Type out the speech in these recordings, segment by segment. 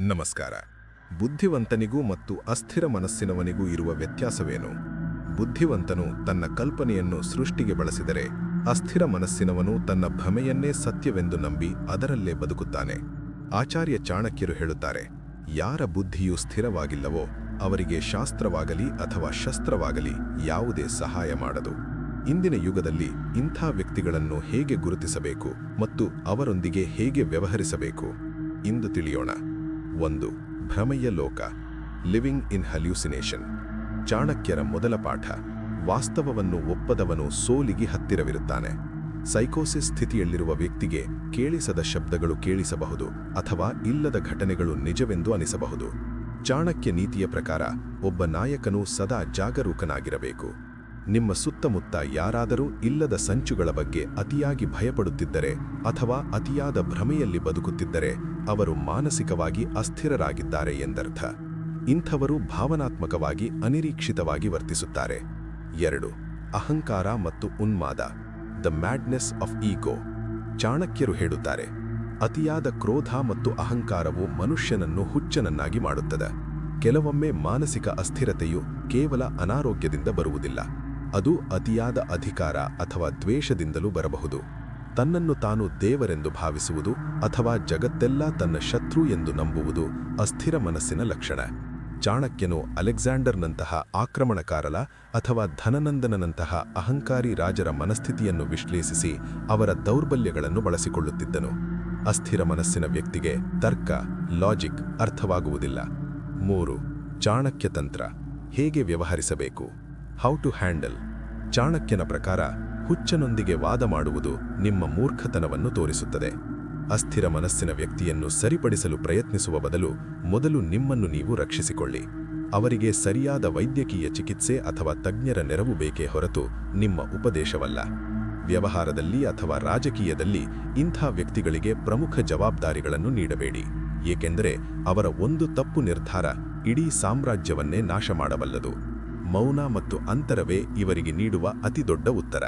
ನಮಸ್ಕಾರ. ಬುದ್ಧಿವಂತನಿಗೂ ಮತ್ತು ಅಸ್ಥಿರ ಮನಸ್ಸಿನವನಿಗೂ ಇರುವ ವ್ಯತ್ಯಾಸವೇನು? ಬುದ್ಧಿವಂತನು ತನ್ನ ಕಲ್ಪನೆಯನ್ನು ಸೃಷ್ಟಿಗೆ ಬಳಸಿದರೆ, ಅಸ್ಥಿರ ಮನಸ್ಸಿನವನು ತನ್ನ ಭ್ರಮೆಯನ್ನೇ ಸತ್ಯವೆಂದು ನಂಬಿ ಅದರಲ್ಲೇ ಬದುಕುತ್ತಾನೆ. ಆಚಾರ್ಯ ಚಾಣಕ್ಯರು ಹೇಳುತ್ತಾರೆ, ಯಾರ ಬುದ್ಧಿಯು ಸ್ಥಿರವಾಗಿಲ್ಲವೋ ಅವರಿಗೆ ಶಾಸ್ತ್ರವಾಗಲಿ ಅಥವಾ ಶಸ್ತ್ರವಾಗಲಿ ಯಾವುದೇ ಸಹಾಯ ಮಾಡದು. ಇಂದಿನ ಯುಗದಲ್ಲಿ ಇಂಥ ವ್ಯಕ್ತಿಗಳನ್ನು ಹೇಗೆ ಗುರುತಿಸಬೇಕು ಮತ್ತು ಅವರೊಂದಿಗೆ ಹೇಗೆ ವ್ಯವಹರಿಸಬೇಕು ಇಂದು ತಿಳಿಯೋಣ. 1. ಭ್ರಮೆಯ ಲೋಕ, ಲಿವಿಂಗ್ ಇನ್ ಹಲ್ಯೂಸಿನೇಷನ್. ಚಾಣಕ್ಯರ ಮೊದಲ ಪಾಠ, ವಾಸ್ತವವನ್ನು ಒಪ್ಪದವನು ಸೋಲಿಗೆ ಹತ್ತಿರವಿರುತ್ತಾನೆ. ಸೈಕೋಸಿಸ್ ಸ್ಥಿತಿಯಲ್ಲಿರುವ ವ್ಯಕ್ತಿಗೆ ಕೇಳಿಸದ ಶಬ್ದಗಳು ಕೇಳಿಸಬಹುದು ಅಥವಾ ಇಲ್ಲದ ಘಟನೆಗಳು ನಿಜವೆಂದು ಅನಿಸಬಹುದು. ಚಾಣಕ್ಯ ನೀತಿಯ ಪ್ರಕಾರ ಒಬ್ಬ ನಾಯಕನು ಸದಾ ಜಾಗರೂಕನಾಗಿರಬೇಕು. ನಿಮ್ಮ ಸುತ್ತಮುತ್ತ ಯಾರಾದರೂ ಇಲ್ಲದ ಸಂಚುಗಳ ಬಗ್ಗೆ ಅತಿಯಾಗಿ ಭಯಪಡುತ್ತಿದ್ದರೆ ಅಥವಾ ಅತಿಯಾದ ಭ್ರಮೆಯಲ್ಲಿ ಬದುಕುತ್ತಿದ್ದರೆ ಅವರು ಮಾನಸಿಕವಾಗಿ ಅಸ್ಥಿರರಾಗಿದ್ದಾರೆ ಎಂದರ್ಥ. ಇಂಥವರು ಭಾವನಾತ್ಮಕವಾಗಿ ಅನಿರೀಕ್ಷಿತವಾಗಿ ವರ್ತಿಸುತ್ತಾರೆ. 2. ಅಹಂಕಾರ ಮತ್ತು ಉನ್ಮಾದ, ದ ಮ್ಯಾಡ್ನೆಸ್ ಆಫ್ ಈಗೋ. ಚಾಣಕ್ಯರು ಹೇಳುತ್ತಾರೆ, ಅತಿಯಾದ ಕ್ರೋಧ ಮತ್ತು ಅಹಂಕಾರವು ಮನುಷ್ಯನನ್ನು ಹುಚ್ಚನನ್ನಾಗಿ ಮಾಡುತ್ತದೆ. ಕೆಲವೊಮ್ಮೆ ಮಾನಸಿಕ ಅಸ್ಥಿರತೆಯು ಕೇವಲ ಅನಾರೋಗ್ಯದಿಂದ ಬರುವುದಿಲ್ಲ, ಅದು ಅತಿಯಾದ ಅಧಿಕಾರ ಅಥವಾ ದ್ವೇಷದಿಂದಲೂ ಬರಬಹುದು. ತನ್ನನ್ನು ತಾನು ದೇವರೆಂದು ಭಾವಿಸುವುದು ಅಥವಾ ಜಗತ್ತೆಲ್ಲ ತನ್ನ ಶತ್ರು ಎಂದು ನಂಬುವುದು ಅಸ್ಥಿರ ಮನಸ್ಸಿನ ಲಕ್ಷಣ. ಚಾಣಕ್ಯನು ಅಲೆಕ್ಸಾಂಡರ್ನಂತಹ ಆಕ್ರಮಣಕಾರರ ಅಥವಾ ಧನನಂದನಂತಹ ಅಹಂಕಾರಿ ರಾಜರ ಮನಸ್ಥಿತಿಯನ್ನು ವಿಶ್ಲೇಷಿಸಿ ಅವರ ದೌರ್ಬಲ್ಯಗಳನ್ನು ಬಳಸಿಕೊಳ್ಳುತ್ತಿದ್ದನು. ಅಸ್ಥಿರ ಮನಸ್ಸಿನ ವ್ಯಕ್ತಿಗೆ ತರ್ಕ, ಲಾಜಿಕ್ ಅರ್ಥವಾಗುವುದಿಲ್ಲ. 3. ಚಾಣಕ್ಯ ತಂತ್ರ, ಹೇಗೆ ವ್ಯವಹರಿಸಬೇಕು, ಹೌ ಟು ಹ್ಯಾಂಡಲ್. ಚಾಣಕ್ಯನ ಪ್ರಕಾರ ಹುಚ್ಚನೊಂದಿಗೆ ವಾದ ಮಾಡುವುದು ನಿಮ್ಮ ಮೂರ್ಖತನವನ್ನು ತೋರಿಸುತ್ತದೆ. ಅಸ್ಥಿರ ಮನಸ್ಸಿನ ವ್ಯಕ್ತಿಯನ್ನು ಸರಿಪಡಿಸಲು ಪ್ರಯತ್ನಿಸುವ ಬದಲು ಮೊದಲು ನಿಮ್ಮನ್ನು ನೀವು ರಕ್ಷಿಸಿಕೊಳ್ಳಿ. ಅವರಿಗೆ ಸರಿಯಾದ ವೈದ್ಯಕೀಯ ಚಿಕಿತ್ಸೆ ಅಥವಾ ತಜ್ಞರ ನೆರವು ಬೇಕೇ ಹೊರತು ನಿಮ್ಮ ಉಪದೇಶವಲ್ಲ. ವ್ಯವಹಾರದಲ್ಲಿ ಅಥವಾ ರಾಜಕೀಯದಲ್ಲಿ ಇಂಥ ವ್ಯಕ್ತಿಗಳಿಗೆ ಪ್ರಮುಖ ಜವಾಬ್ದಾರಿಗಳನ್ನು ನೀಡಬೇಡಿ, ಏಕೆಂದರೆ ಅವರ ಒಂದು ತಪ್ಪು ನಿರ್ಧಾರ ಇಡೀ ಸಾಮ್ರಾಜ್ಯವನ್ನೇ ನಾಶ ಮಾಡಬಲ್ಲದು. ಮೌನ ಮತ್ತು ಅಂತರವೇ ಇವರಿಗೆ ನೀಡುವ ಅತಿದೊಡ್ಡ ಉತ್ತರ.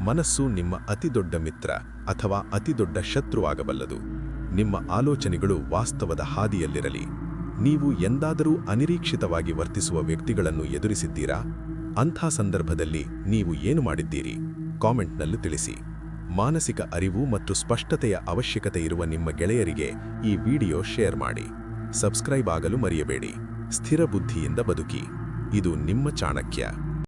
ಮನಸ್ಸು ನಿಮ್ಮ ಅತಿದೊಡ್ಡ ಮಿತ್ರ ಅಥವಾ ಅತಿದೊಡ್ಡ ಶತ್ರುವಾಗಬಲ್ಲದು. ನಿಮ್ಮ ಆಲೋಚನೆಗಳು ವಾಸ್ತವದ ಹಾದಿಯಲ್ಲಿರಲಿ. ನೀವು ಎಂದಾದರೂ ಅನಿರೀಕ್ಷಿತವಾಗಿ ವರ್ತಿಸುವ ವ್ಯಕ್ತಿಗಳನ್ನು ಎದುರಿಸಿದ್ದೀರಾ? ಅಂಥ ಸಂದರ್ಭದಲ್ಲಿ ನೀವು ಏನು ಮಾಡಿದ್ದೀರಿ? ಕಾಮೆಂಟ್ನಲ್ಲಿ ತಿಳಿಸಿ. ಮಾನಸಿಕ ಅರಿವು ಮತ್ತು ಸ್ಪಷ್ಟತೆಯ ಅವಶ್ಯಕತೆ ಇರುವ ನಿಮ್ಮ ಗೆಳೆಯರಿಗೆ ಈ ವಿಡಿಯೋ ಶೇರ್ ಮಾಡಿ. ಸಬ್ಸ್ಕ್ರೈಬ್ ಆಗಲು ಮರೆಯಬೇಡಿ. ಸ್ಥಿರ ಬುದ್ಧಿಯಿಂದ ಬದುಕಿ. ಇದು ನಿಮ್ಮ ಚಾಣಕ್ಯ.